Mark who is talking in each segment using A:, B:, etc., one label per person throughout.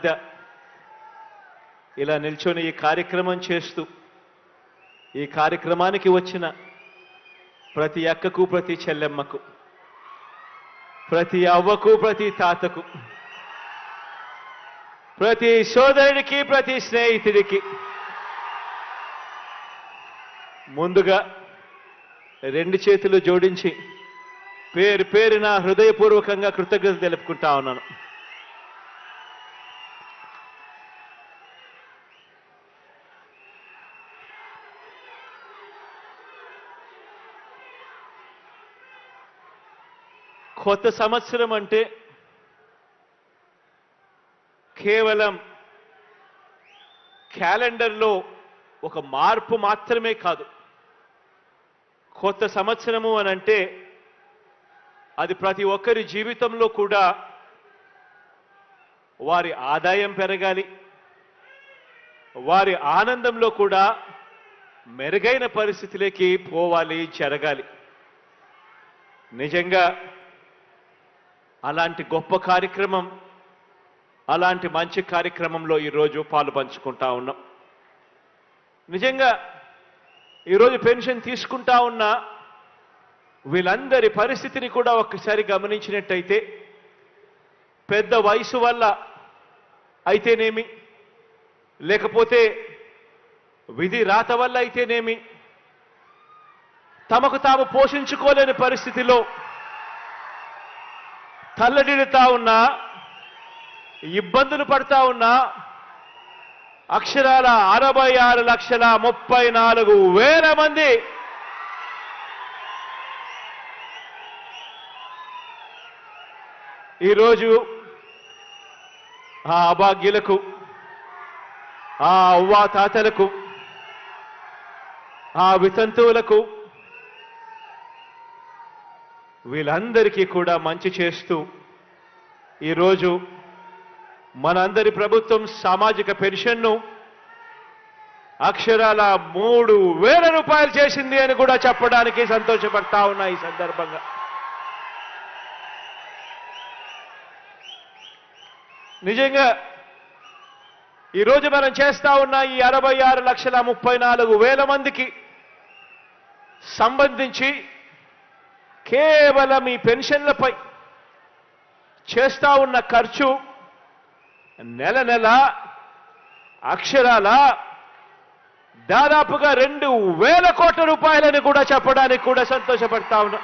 A: మధ్య ఇలా నిల్చొని ఈ కార్యక్రమం చేస్తూ ఈ కార్యక్రమానికి వచ్చిన ప్రతి అక్కకు, ప్రతి చెల్లెమ్మకు, ప్రతి అవ్వకు, ప్రతి తాతకు, ప్రతి సోదరుడికి, ప్రతి స్నేహితుడికి ముందుగా రెండు చేతులు జోడించి పేరు పేరున హృదయపూర్వకంగా కృతజ్ఞతలు తెలుపుకుంటా ఉన్నాను. కొత్త సంవత్సరం అంటే కేవలం క్యాలెండర్లో ఒక మార్పు మాత్రమే కాదు. కొత్త సంవత్సరము అనంటే అది ప్రతి ఒక్కరి జీవితంలో కూడా వారి ఆదాయం పెరగాలి, వారి ఆనందంలో కూడా మెరుగైన పరిస్థితిలోకి పోవాలి, జరగాలి. నిజంగా అలాంటి గొప్ప కార్యక్రమం, అలాంటి మంచి కార్యక్రమంలో ఈరోజు పాలు పంచుకుంటా ఉన్నాం. నిజంగా ఈరోజు పెన్షన్ తీసుకుంటా ఉన్న వీళ్ళందరి పరిస్థితిని కూడా ఒక్కసారి గమనించినట్టయితే పెద్ద వయసు వల్ల అయితేనేమి, లేకపోతే విధి రాత వల్ల అయితేనేమి, తమకు తాము పోషించుకోలేని పరిస్థితిలో తల్లడిల్లుతా ఉన్నా, ఇబ్బందులు పడతా ఉన్నా అక్షరాల 66,34,000 మంది ఈరోజు ఆ అభాగ్యులకు, ఆ అవ్వా తాతలకు, ఆ వితంతువులకు వీళ్ళందరికీ కూడా మంచి చేస్తూ ఈరోజు మనందరి ప్రభుత్వం సామాజిక పెన్షన్ను అక్షరాల 3,000 రూపాయలు చేసింది అని కూడా చెప్పడానికి సంతోషపడతా ఉన్నా. ఈ సందర్భంగా నిజంగా ఈరోజు మనం చేస్తా ఉన్న ఈ 66,34,000 మందికి సంబంధించి కేవలం ఈ పెన్షన్లపై చేస్తా ఉన్న ఖర్చు నెల నెల అక్షరాల దాదాపుగా 2,000 కోట్ల రూపాయలని కూడా చెప్పడానికి కూడా సంతోషపడతా ఉన్నా.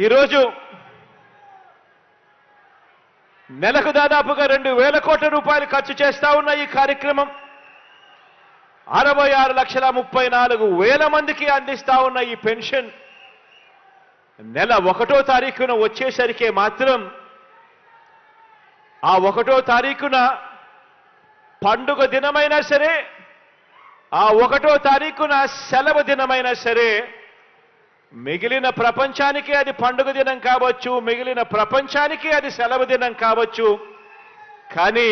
A: ఈరోజు నెలకు దాదాపుగా 2,000 కోట్ల రూపాయలు ఖర్చు చేస్తా ఉన్న ఈ కార్యక్రమం 66,34,000 మందికి అందిస్తా ఉన్న ఈ పెన్షన్ నెల 1వ తారీఖున వచ్చేసరికి మాత్రం ఆ 1వ తారీఖున పండుగ దినమైనా సరే, ఆ 1వ తారీఖున సెలవు దినమైనా సరే, మిగిలిన ప్రపంచానికి అది పండుగ దినం కావచ్చు, మిగిలిన ప్రపంచానికి అది సెలవు దినం కావచ్చు. కానీ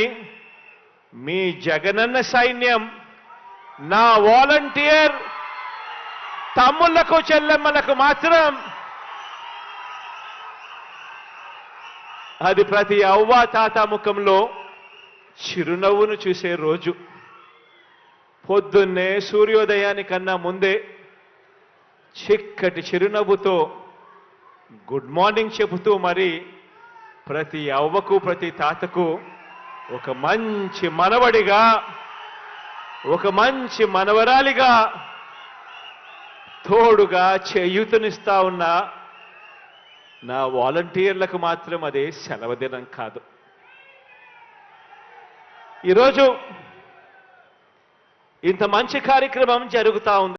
A: మీ జగనన్న సైన్యం, నా వాలంటీర్ తమ్ముళ్లకు, చెల్లెమ్మలకు మాత్రం అది ప్రతి అవ్వా తాత ముఖంలో చిరునవ్వును చూసే రోజు. పొద్దున్నే సూర్యోదయానికన్నా ముందే చిక్కటి చిరునవ్వుతో గుడ్ మార్నింగ్ చెబుతూ మరి ప్రతి అవ్వకు, ప్రతి తాతకు ఒక మంచి మనవడిగా, ఒక మంచి మనవరాలిగా తోడుగా చేయూతనిస్తా ఉన్న నా వాలంటీర్లకు మాత్రం అదే సెలవు దినం కాదు. ఈరోజు ఇంత మంచి కార్యక్రమం జరుగుతా ఉంది.